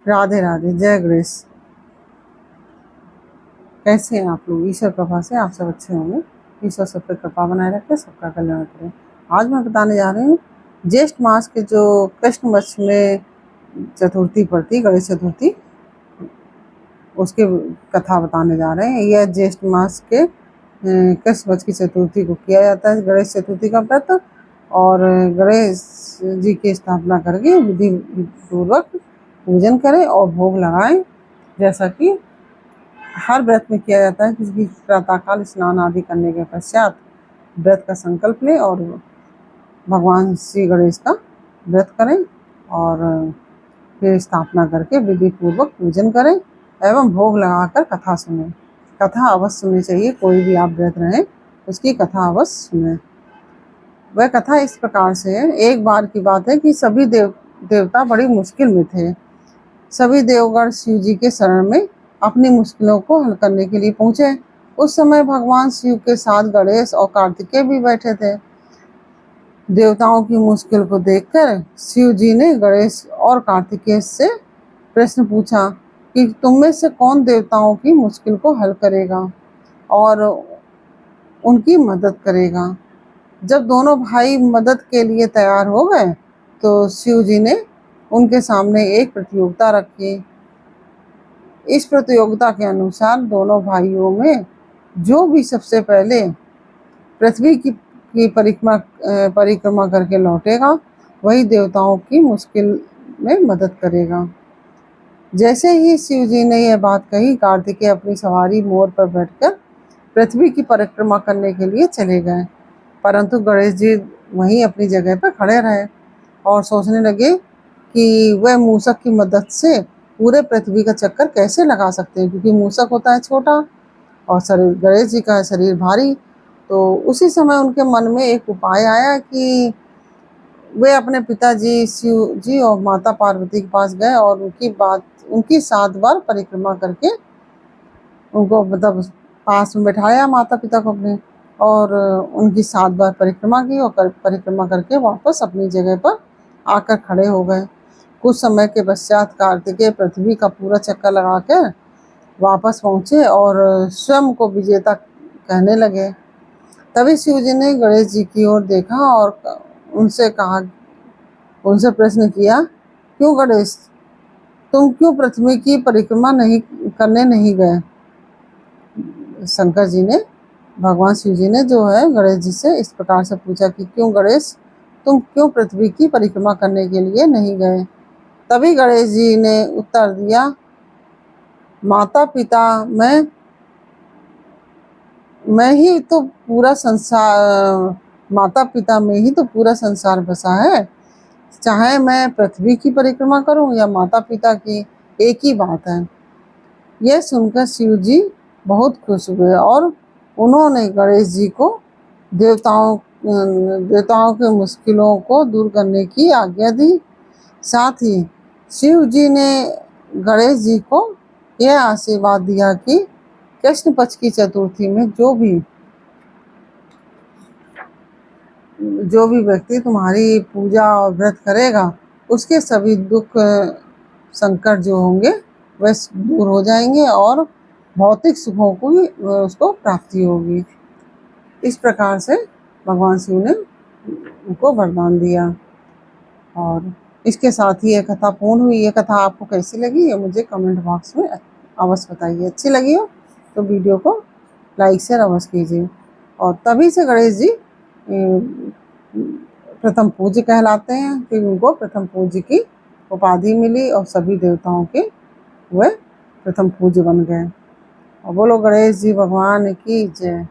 राधे राधे, जय गणेश। कैसे हैं आप लोग? ईश्वर कृपा से आप सब अच्छे होंगे। ईश्वर सब पे कृपा बनाए रखे, सबका कल्याण करें। आज मैं बताने जा रही हूँ ज्येष्ठ मास के जो कृष्ण पक्ष में चतुर्थी पड़ती, गणेश चतुर्थी, उसके कथा बताने जा रहे हैं। यह ज्येष्ठ मास के कृष्ण पक्ष की चतुर्थी को किया जाता है गणेश चतुर्थी का व्रत, और गणेश जी की स्थापना करके विधि पूर्वक पूजन करें और भोग लगाएं, जैसा कि हर व्रत में किया जाता है। किसी की प्रातःकाल स्नान आदि करने के पश्चात व्रत का संकल्प लें और भगवान श्री गणेश का व्रत करें, और फिर स्थापना करके विधि पूर्वक पूजन करें एवं भोग लगाकर कथा सुनें। कथा अवश्य सुननी चाहिए, कोई भी आप व्रत रहें उसकी कथा अवश्य सुनें। वह कथा इस प्रकार से है। एक बार की बात है कि सभी देवता बड़ी मुश्किल में थे। सभी देवगण शिव जी के शरण में अपनी मुश्किलों को हल करने के लिए पहुंचे। उस समय भगवान शिव के साथ गणेश और कार्तिकेय भी बैठे थे। देवताओं की मुश्किल को देखकर शिव जी ने गणेश और कार्तिकेय से प्रश्न पूछा कि तुम में से कौन देवताओं की मुश्किल को हल करेगा और उनकी मदद करेगा। जब दोनों भाई मदद के लिए तैयार हो गए तो शिव जी ने उनके सामने एक प्रतियोगिता रखी। इस प्रतियोगिता के अनुसार दोनों भाइयों में जो भी सबसे पहले पृथ्वी की परिक्रमा करके लौटेगा वही देवताओं की मुश्किल में मदद करेगा। जैसे ही शिव जी ने यह बात कही, कार्तिकेय अपनी सवारी मोर पर बैठकर पृथ्वी की परिक्रमा करने के लिए चले गए, परंतु गणेश जी वहीं अपनी जगह पर खड़े रहे और सोचने लगे कि वह मूषक की मदद से पूरे पृथ्वी का चक्कर कैसे लगा सकते हैं, क्योंकि मूषक होता है छोटा और शरीर गणेश जी का शरीर भारी। तो उसी समय उनके मन में एक उपाय आया कि वे अपने पिताजी शिव जी और माता पार्वती के पास गए और उनकी 7 बार परिक्रमा करके उनको मतलब पास में बैठाया माता पिता को अपने, और उनकी 7 बार परिक्रमा की और परिक्रमा करके वापस अपनी जगह पर आकर खड़े हो गए। कुछ समय के पश्चात कार्तिकेय पृथ्वी का पूरा चक्कर लगाकर वापस पहुंचे और स्वयं को विजेता कहने लगे। तभी शिव जी ने गणेश जी की ओर देखा और उनसे प्रश्न किया, क्यों गणेश, तुम क्यों पृथ्वी की परिक्रमा करने नहीं गए? शंकर जी ने, भगवान शिव जी ने जो है गणेश जी से इस प्रकार से पूछा कि क्यों गणेश, तुम क्यों पृथ्वी की परिक्रमा करने के लिए नहीं गए? तभी गणेश जी ने उत्तर दिया, माता पिता मैं ही तो पूरा संसार, माता पिता में ही तो पूरा संसार बसा है। चाहे मैं पृथ्वी की परिक्रमा करूं या माता पिता की, एक ही बात है। यह सुनकर शिव जी बहुत खुश हुए और उन्होंने गणेश जी को देवताओं के मुश्किलों को दूर करने की आज्ञा दी। साथ ही शिव जी ने गणेश जी को यह आशीर्वाद दिया कि कृष्ण पक्ष की चतुर्थी में जो भी व्यक्ति तुम्हारी पूजा और व्रत करेगा उसके सभी दुख संकट जो होंगे वह दूर हो जाएंगे और भौतिक सुखों की उसको प्राप्ति होगी। इस प्रकार से भगवान शिव ने उनको वरदान दिया। और इसके साथ ही यह कथा पूर्ण हुई। यह कथा आपको कैसी लगी ये मुझे कमेंट बॉक्स में अवश्य बताइए। अच्छी लगी हो तो वीडियो को लाइक शेयर अवश्य कीजिए। और तभी से गणेश जी प्रथम पूज्य कहलाते हैं, क्योंकि उनको प्रथम पूज्य की उपाधि मिली और सभी देवताओं के वह प्रथम पूज्य बन गए। और बोलो गणेश जी भगवान की जय।